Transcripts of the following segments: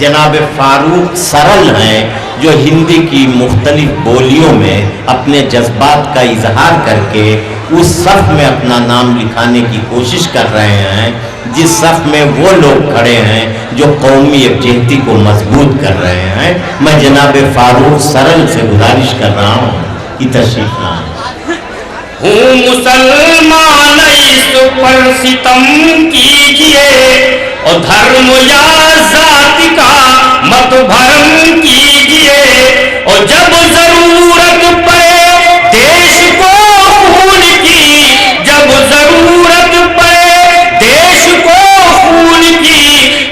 जनाब फारूक सरल हैं, जो हिंदी की मुख्तलिफ बोलियों में अपने जज्बात का इजहार करके उस सफ़ में अपना नाम लिखाने की कोशिश कर रहे हैं जिस सफ़ में वो लोग खड़े हैं जो कौमी यकजहती को मजबूत कर रहे हैं। मैं जनाब फारूक सरल से गुजारिश कर रहा हूँ कि तशरीफ लाएं। हूँ मुसलमान, इस पर सितम कीजिए और धर्म या जाति का मत भरम कीजिए, और जब जरूरत पड़े देश को खून की, जब जरूरत पड़े देश को खून की,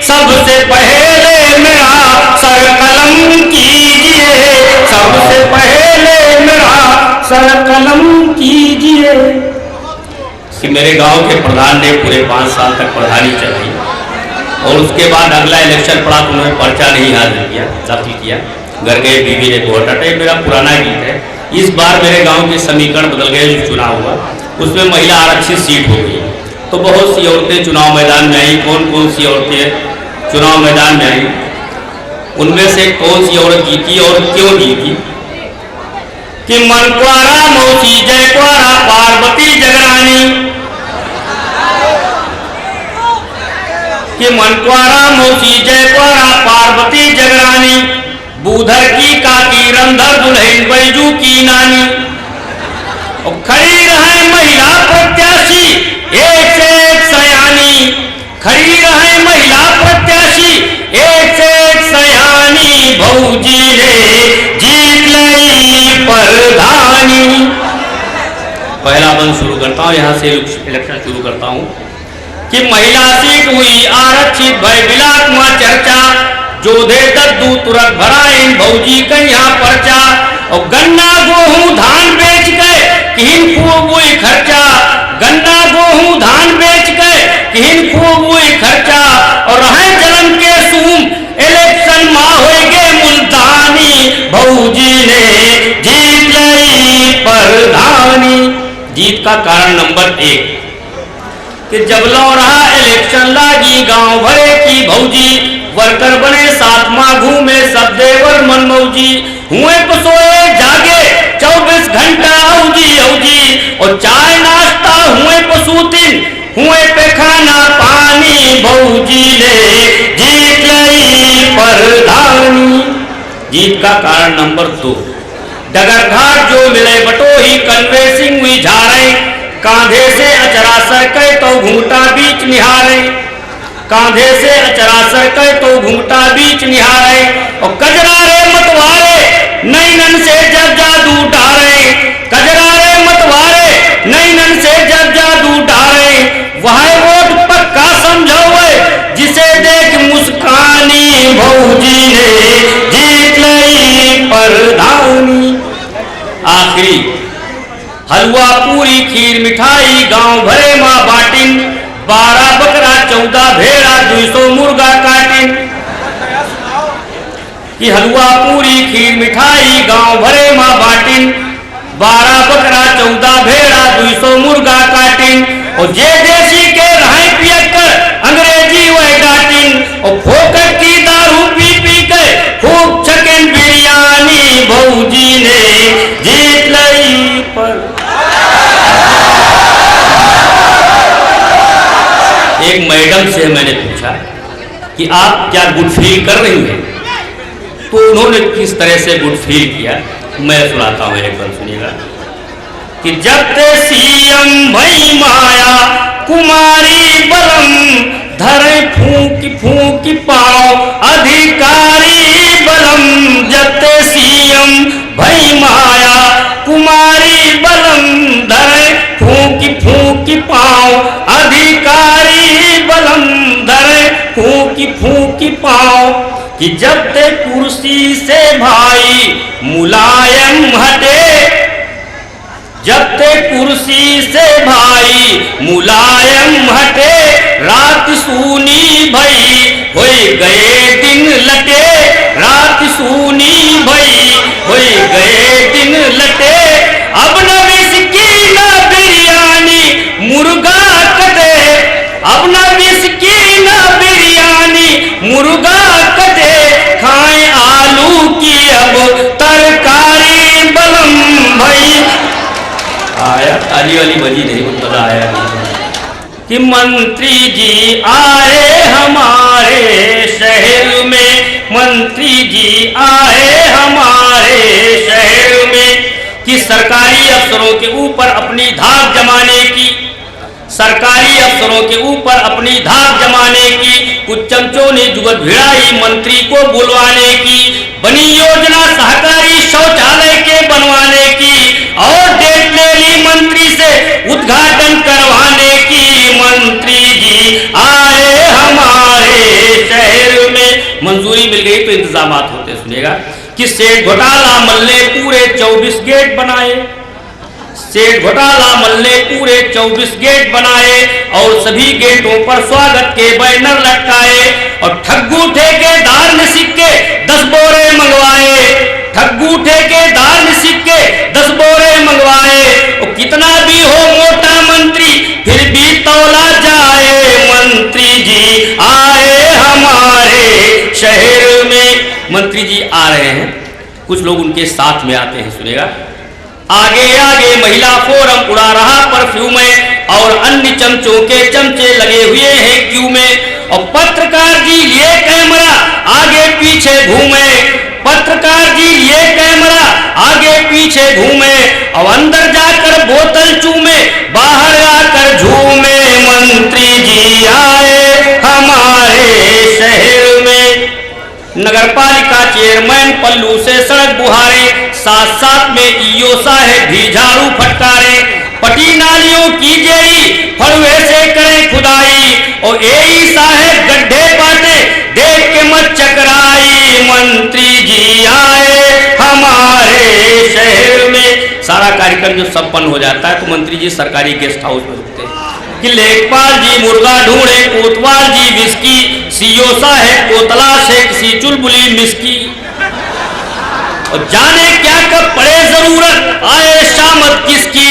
सबसे पहले मेरा सर कलम कीजिए, सबसे पहले मेरा सर कलम कीजिए। कि मेरे गांव के प्रधान ने पूरे 5 साल तक प्रधानी चलाई और उसके बाद अगला इलेक्शन पड़ा तो उन्होंने पर्चा नहीं दाखिल किया, घर गए, बीवी ने वोट हटे। मेरा पुराना गीत है। इस बार मेरे गांव के समीकरण बदल गए, जो चुनाव हुआ उसमें महिला आरक्षित सीट हो गई, तो बहुत सी औरतें चुनाव मैदान में आई। कौन कौन सी औरतें चुनाव मैदान में आई, उनमें से कौन सी औरत जीती और क्यों जीती? कि मनक्वारा मौसी जयक्वारा पार्वती जगरानी, कि मनक्वारा मौसी जयक्वारा पार्वती जगरानी, बूधर की काकी रंधर दुल्हन बैजू की नानी। और खड़ी रहे महिला प्रत्याशी एक से एक सयानी, खड़ी रहे महिला प्रत्याशी एक से एक सयानी, भौजी ने जीत ली प्रधानी। पहला बंद शुरू करता हूँ, यहाँ से इलेक्शन शुरू करता हूँ। कि महिला सीट हुई आरक्षित, भय बिलात मां चर्चा, जो दे दद्दू तुरंत भरा इन भौजी का यहाँ पर्चा। और गन्ना गेहूं धान बेच गए किन खूब हुई खर्चा, गन्ना गेहूं धान बेच गए किन खूब हुई खर्चा। और रहे जन्म के सूम इलेक्शन माँ होएगे मुल्तानी, भौजी ने जीत ली प्रधानी। जीत का कारण नंबर 1 कि जब लो रहा इलेक्शन लागी गांव भरे की भौजी, वर्कर बने साथ माँ घूमे सब देवर मन मौजी। हुए पसोए जागे 24 घंटा औजी औजी, और चाय नाश्ता हुए पसूतिन, हुए पे खाना पानी, भौजी ने जीत ली प्रधानी। जीत का कारण नंबर 2 डगर घाट जो मिले बटोही कन्वेसिंग हुई झाड़े, कांधे से अचरा सरके तो घूंटा बीच निहारे, कांधे से अचरा सरके तो घूंटा बीच निहारे। और कजरारे मतवारे नैनन से जब जादू डारे, कजरारे मतवारे नैनन से जब जादू डारे। वह वोट पक्का समझौए जिसे देख मुस्कानी, भौजी ने जीत ली प्रधानी। आखिरी हलवा पूरी खीर मिठाई गांव भरे माँ बाटिन, 12 बकरा 14 भेड़ा 200 मुर्गा काटिन। कि हलवा पूरी खीर मिठाई गांव भरे माँ बाटिन, 12 बकरा 14 भेड़ा 200 मुर्गा काटिन। और जे देसी के रहे पियक्कर अंग्रेजी वह डाटिन, और फोकट की दारू पी पी के खूब चिकन बिरयानी, भौजी ने जीत ली पर। एक मैडम से मैंने पूछा कि आप क्या गुड फील कर रही हैं, तो उन्होंने किस तरह से गुड फील किया मैं सुनाता हूँ, एक बार सुनिएगा। कि जब ते सीएम भई माया कुमारी बलम, धरे फूंकी फूंकी पाओ अधिकारी बलम। जब ते सीएम भई माया कुमारी बलम, धरे फूंकी फूंकी पाओ अधिकारी बलम, धरे फूंकी फूंकी पाओ। कि जब ते कुर्सी से भाई मुलायम हटे, जब ते कुर्सी से भाई मुलायम हटे, रात सूनी भई होए गए दिन लटे, रात सूनी भई होए गए दिन लटे। अब न विस्की न बिरयानी मुर्गा कटे, अब न विस्की न बिरयानी मुर्गा कटे। वाली भजी नहीं, वो मजा आया कि मंत्री जी आए हमारे शहर में, मंत्री जी आए हमारे शहर में, कि सरकारी अफसरों के ऊपर अपनी धाक जमाने की, सरकारी अफसरों के ऊपर अपनी धाक जमाने की, कुछ चमचों ने जुगत भिड़ाई मंत्री को बुलवाने की, बनी योजना सहकारी शौचालय के बनवाने की, और डेट ले ली मंत्री से उद्घाटन करवाने की। मंत्री जी आए हमारे शहर में, मंजूरी मिल गई तो इंतजामात होते, सुनिएगा कि सेठ घोटाला मल ने पूरे 24 गेट बनाए, सेठ घोटाला मल ने पूरे 24 गेट बनाए और सभी गेटों पर स्वागत के बैनर लटकाए, और ठग्गू ठेकेदार ने सिक्के 10 बोरे मंगवाए, ठग्गू ठेकेदार ने सिक्के 10 बोरे मंगवाए, और कितना भी हो मोटा मंत्री फिर भी तौला जाए। मंत्री जी आए हमारे शहर में, मंत्री जी आ रहे हैं, कुछ लोग उनके साथ में आते हैं, सुनेगा। आगे आगे महिला फोरम उड़ा रहा परफ्यूम में, और अन्य चमचों के चमचे लगे हुए हैं क्यू में, और पत्रकार जी लिए कैमरा आगे पीछे घूमे, पत्रकार जी लिए कैमरा आगे पीछे घूमे, और अंदर जाकर बोतल चूमे बाहर आकर झूमे। मंत्री जी आए हमारे शहर में, नगरपालिका चेयरमैन पल्लू से सड़क बुहारे, साथ साथ में ईओ साहेब भी झाड़ू फटकारे, पटी नालियों की जेरी फड़वे से करें खुदाई, और एई साहेब गड्ढे पाटे देख के मत चकराई। मंत्री जी आए हमारे शहर में। सारा कार्यक्रम जब संपन्न हो जाता है तो मंत्री जी सरकारी गेस्ट हाउस में रुकते हैं कि लेखपाल जी मुर्गा ढूंढे, कोतवाल जी विस्की, सीओ साहेब कोतला से किसी चुलबुली मिस्की, और जाने क्या कब पड़े जरूरत आए शामत किसकी,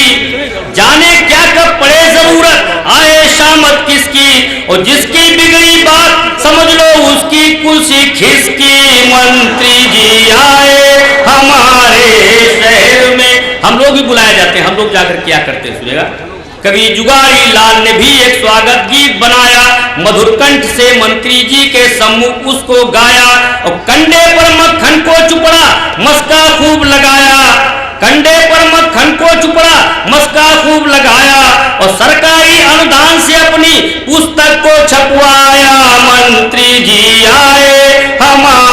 जाने क्या कब पड़े जरूरत आए शामत किसकी, और जिसकी बिगड़ी बात समझ लो उसकी कुर्सी खिसकी। मंत्री जी आए हमारे शहर में। हम लोग भी बुलाए जाते हैं, हम लोग जाकर क्या करते हैं, सुनेगा। कवि जुगारी लाल ने भी एक स्वागत गीत बनाया, मधुर कंठ से मंत्री जी के सम्मुख उसको गाया, और कंडे पर मक्खन को चुपड़ा मस्का खूब लगाया, कंडे पर मक्खन को चुपड़ा मस्का खूब लगाया, और सरकारी अनुदान से अपनी पुस्तक को छपवाया। मंत्री जी आए हमारे